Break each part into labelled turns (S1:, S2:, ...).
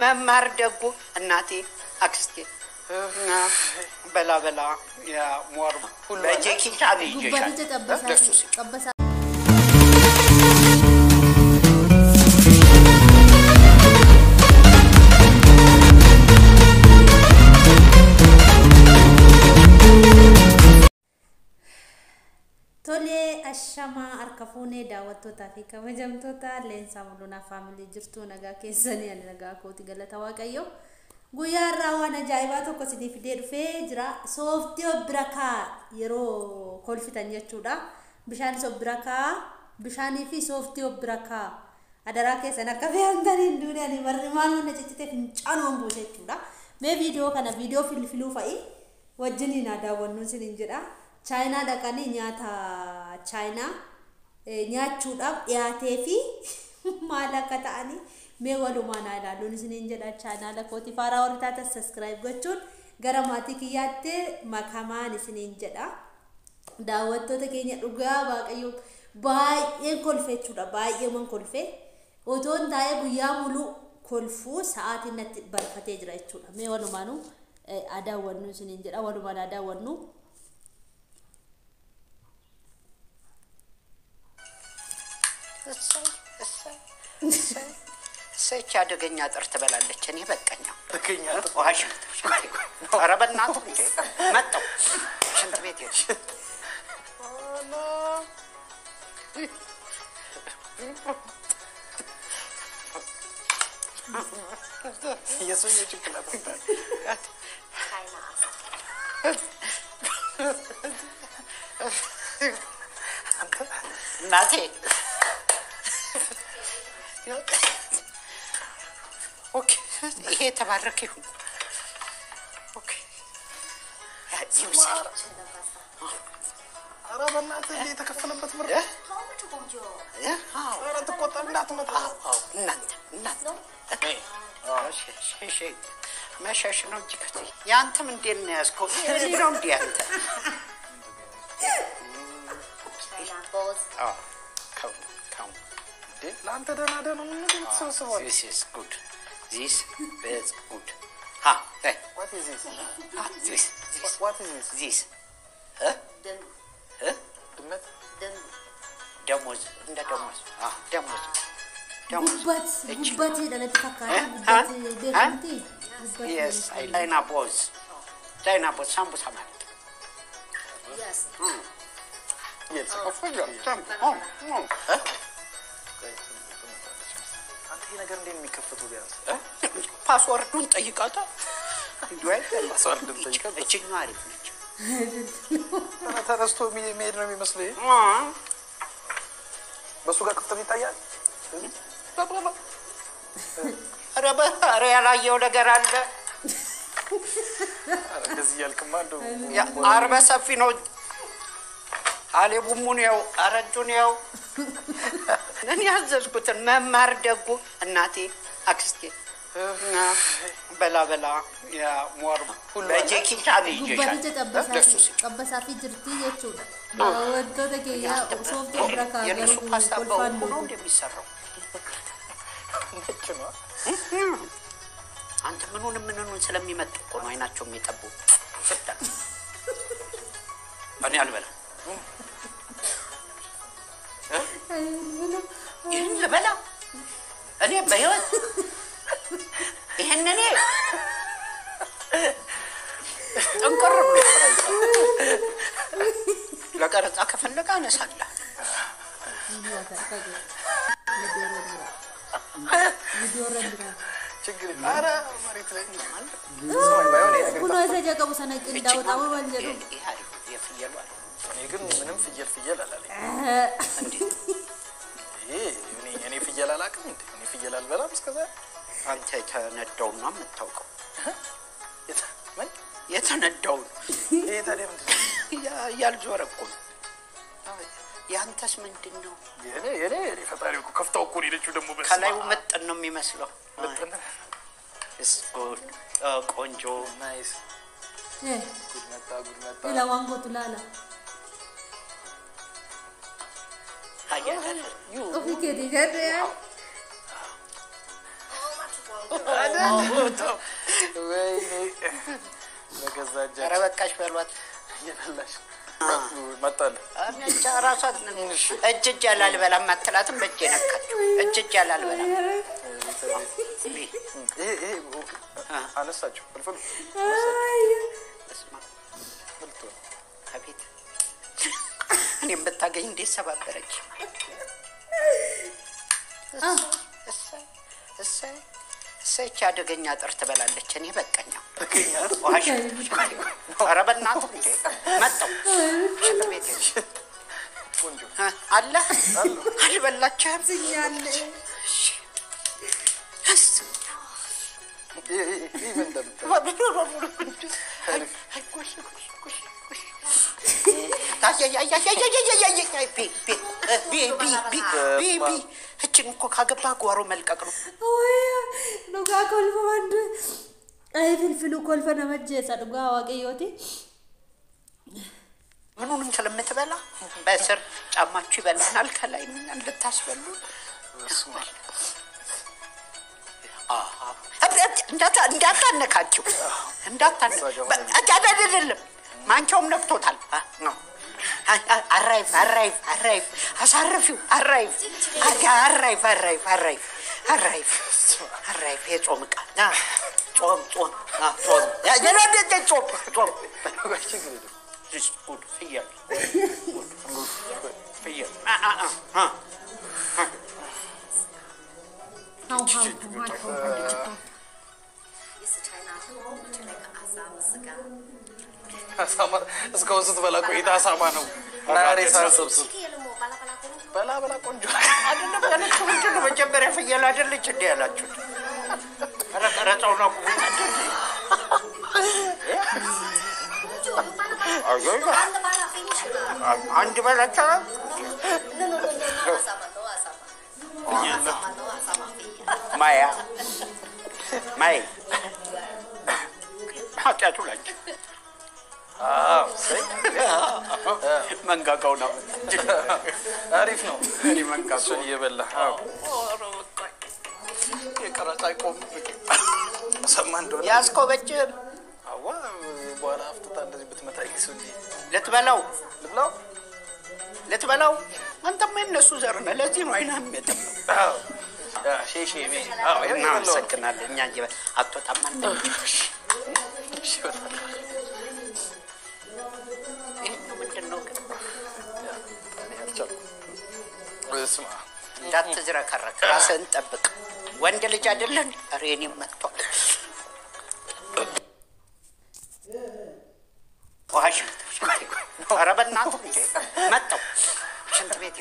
S1: ممر دقو الناتي أكستي بلا بلا يا موارب بجيكي تعالي جيشان
S2: تولي الشما أركفوني دعوتو تافيكا وجمتوتا لين سامولونا فاميلي جرتو نغا كيساني نغا كوتي غلطا واقعيو غويا راوانا جايباتو كسيدي فيديو فيجرا صوفتيو بركا يرو كل فتن يچودا بشان صوف بركا بشاني في صوفتيو بركا أدراكي سنة كفي عندني الدنيا دي مرمانو نجتتي فنچانو مبوشي چودا مي فيديو كان فيديو فيلو فاي وجني نادا ونوسي ننجدا China dakani nyata China nyachuudhaaf dhiyaatee fi maala akka ta'ani mee walumaan ilaaluun isiniin jedha channel kooti faaraa waritaata subscribe gochuun gara maatii kiyyaatti makamaan isiniin jedha daawwattoota keenya dhugaa waaqayyo baay'ee kolfechuudha baay'ee man kolfe otoon taa'ee guyyaa muluu kolfuu sa'aatiin natti barfatee jira jechuudha mee walumaan adaawwannu isiniin jedha walumaan adaawwannu
S1: سيتش أدقني أترت بلالتشني بقني بقني واش ربنا تونجي متو شنت بيتي الله يا سوي شوكولاتة ناتي اوكي هي تباركي اوكي
S3: أرى بنات اللي تكفلت مرة أرى تقطع بنات مطعم
S1: شيء ما شنو جكتي يا أنت من دين الناس كل يوم دي أنت كم
S3: لا أنت دنا من
S1: This is good. This is good. Ha. Hey.
S3: What is this?
S1: This.
S3: What is this?
S1: This. Huh? Huh?
S3: دمت.
S1: دموز. إندا دموز. دموز.
S2: Gubbati dan tafakkaran gubbati beekamti.
S1: Yes, I China boys. China boys sambu sama.
S2: Yes.
S3: Yes.
S1: Of course.
S3: هي نقدر ندين ميكفتو بياس.
S1: باسوردون طيقاتا. دوي
S3: باسوردون طيقاتا.
S1: እቺ ማሪፍ ነች.
S3: أنا ترستو ميد ነው የሚመስለኝ. በሱ ጋር ክፍተት ይታያል።
S1: ኧረ ያላየው ነገር አለ።
S3: ኧረ እንደዚህ ያልክማ እንደው
S1: አርበ ሰፊ ነው። አሌ ቡሙን ያው አረጁን ያው እኔ ያዘዝኩትን መማር ደጉ እናቴ አክስቴ በላ በላ ያ ሞርብ በጄኪ ታሊ
S2: ጉባቲ ተጠበሳ ፊ ጅርቲ የቹዳ ወንቶተ ከያ ሶፍት ብራካ
S1: የነሱ ፓስታ በእውቁ ነው እንደሚሰራው
S3: ነጭ ነው
S1: አንተ ምኑን ስለሚመጥ እኮ ነው አይናቸው የሚጠቡ ፍዳ እኔ አልበላ ይህን ልበላ እኔ በህይወት ይህን እኔ ጠንቀር ብሎ ለቀረጻ ከፈለገ አነሳለሁ
S3: ችግር ኧረ መሬት ላይ
S2: ኩኖ ተጀቀቡ ሰነቅ እንዳውጣው ወንጀሉ
S1: የፍየሉ አለ
S3: እኔ ግን ምንም ፍየል አላለኝ እኔ ፍየል አላውቅም እንዴ እኔ ፍየል አልበላም እስከዛ
S1: አንተ የተነዳው ነው የምታውቀው
S3: ምን
S1: የተነዳው
S3: ይሄ ታዲያ ምንድን
S1: ያልዞረ እኮ ያንተስ ምንድነው
S3: የኔ ፈጣሪው እኮ ከፍታው እኮ ሄደችው ደግሞ በስ
S1: ከላዩ መጠን ነው የሚመስለው
S3: መጠን
S1: እስኮት ቆንጆ
S3: ናይስ ጉድ መጣ
S2: ለዋንጎቱ ላላ
S1: አያለ
S2: ኦፊኬ ዲገደ
S3: ወይኔ ለገዛጃ
S1: ኧረ በቃሽ በሏት
S3: እየበላሽ መጣለ
S1: አምጫ ራሷ እጅ ያላልበላም አትላትም በእጄ ነካችሁ እጅ ያላልበላም
S3: ይሄ አነሳችሁ ፍልፍሉ
S1: እስማ ፍልቶ አቤት እኔም ብታገኝ እንዴት ሰባበረች እሰይ አደገኛ ጥር ትበላለች እኔ በቀኛ ዋሽ ኧረ በእናትህ እንዴ መጣሁ ሽንት ቤት
S3: ቆንጆ
S1: አለ አልበላችህም
S2: ዝኛለሽ
S3: ይሄ ምን
S1: እችን እኮ ካገባህ ጓሮ መልቀቅ ነው
S2: ዱጋ ኮልፎ ወንድ አይ ፍልፍሉ ኮልፈ ነመጀሳ ዱጋ ዋቀዮቲ
S1: ምኑን ስለምትበላ በስር ጫማችሁ ይበላናል ከላይ ምን እንድታስበሉ እንዳታነካችሁ እንዳታነካችሁ ማንቻውም ነክቶታል አራይፍ አሳርፊው አራይፍ የጾም ዕቃ ጾም ፍየል
S3: እስካሁን ስትበላ ቆይታ አሳማ ነው ናሬ ሳንሰብስብ በላ ቆንጆ
S1: አይደለም ያለችው ምንድን ነው መጀመሪያ ፍየል አይደለች እንዴ ያላችሁት ቀረጻው ነው አንድ በላቻ ማይ ኃጢአቱ ላንቺ መንጋጋው ነው
S3: አሪፍ ነው እኔ መንጋጋው እየበላህ የቀረጻ አይቆም ሰማ እንደሆነ
S1: ያስኮ በጭ
S3: አዋ በኋላ አፍጥታ እንደዚህ ብትመታኝ እንጂ
S1: ልትበላው አንተም የእነሱ ዘር ነህ ለዚህ ነው አይናም የጠፋው
S3: ሼሼ
S1: እናመሰግናለን እኛ እንጂ አትወጣም አንተ ምንድን ነው
S3: ስማ
S1: እንዳትዝረከረክ ራስህን ጠብቅ ወንድ ልጅ አይደለን ኧረ እኔም መጥቷል ዋሽ ኧረ በእናትህ እንዴ መጣሁ ሽንት ቤት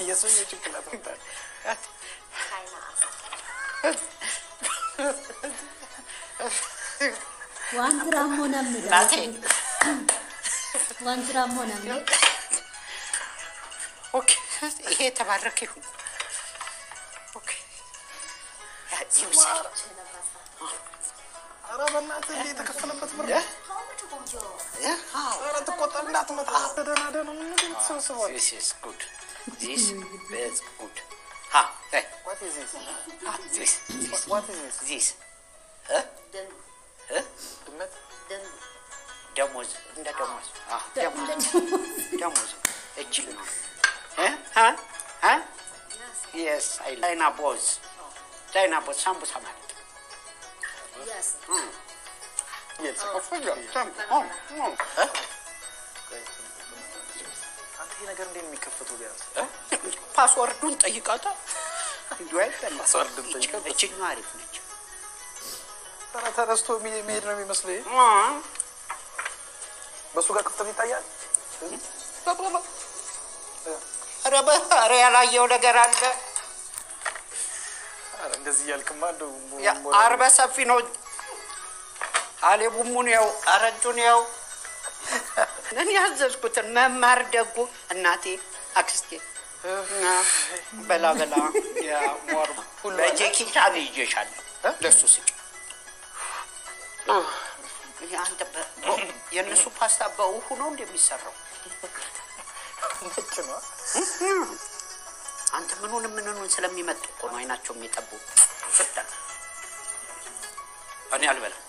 S3: የሰውዬው ጭንቅላት ወጣል
S2: ዋንትራም ሆነም
S1: ናቴ
S2: ዋንትራም ሆነም
S1: ኦኬ ይሄ ተባረከ ይሁን ኦኬ
S3: ኧረ በእናትህ እንዴ የተከፈለበት ብር ኧረ ትቆጠብ እንዳትመጣ ተደናደነ ምንድን ትሰብስበዋል
S1: This is good
S3: What is this?
S1: What is this?
S3: ድመት
S1: ደሞዝ እንደ ደሞዝ እጅግ ነው Yes, I China boss ሳምቡሳ ማለት
S3: አንተ ይሄ ነገር እንዴት የሚከፈተው ቢያንስ
S1: ፓስወርዱን ጠይቃታ
S3: ፓስወርዱን ጠይቃታ
S1: እጅግ አሪፍ ነች
S3: ተረስቶ መሄድ ነው የሚመስለው ይሄ በሱ ጋር ክፍተት ይታያል
S1: ኧረ ያላየው ነገር አለ
S3: ኧረ እንደዚህ እያልክማ እንደው
S1: አርበ ሰፊ ነው አሌቡሙን ያው አረጁን ያው እኔ ያዘዝኩትን መማር ደጉ እናቴ አክስቴ በላ ያ ሞር ሁሉ በጄኪ ታብ ይጀሻለሁ ለሱ ስጭ አንተ የነሱ ፓስታ በውሁ ነው እንደሚሰራው
S3: ነጭ ነው
S1: አንተ ምኑን ስለሚመጡ እኮ ነው አይናቸው የሚጠቡ ፍታ እኔ አልበላም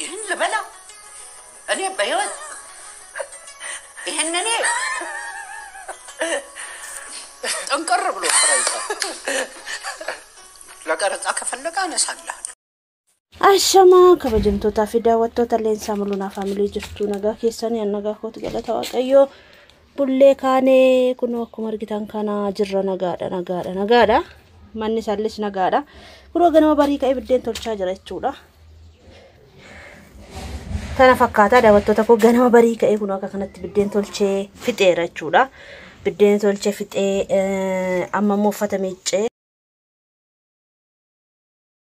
S1: ይህን ልበላ እኔ በህይወት ይህን እኔ ጠንቀር ብሎ ፍራይታ ለቀረጻ ከፈለጋ አነሳለሁ
S2: አሸማ ከበጀምቶታ ፊዳ ወጥቶታ ለንሳ ሙሉና ፋሚሊ ጅርቱ ነጋ ከሰኒ አነጋ ኮት ገለታ ዋቀዮ ቡሌ ካኔ ኩኖ ኩመርጊታን ካና ጅራ ነጋዳ ማን ሳለች ነጋዳ ኩሮ ገነማ ባሪካ ኢብዴን ቶልቻ ጀረቹዳ ተነፈካታ ዳወጥቶታ ኮ ገነማ ባሪካ ኢኩኖ ከከነት ብዴን ቶልቼ ፊጤረቹዳ ብዴን ቶልቼ ፊጤ አማሞ ፈተሜጬ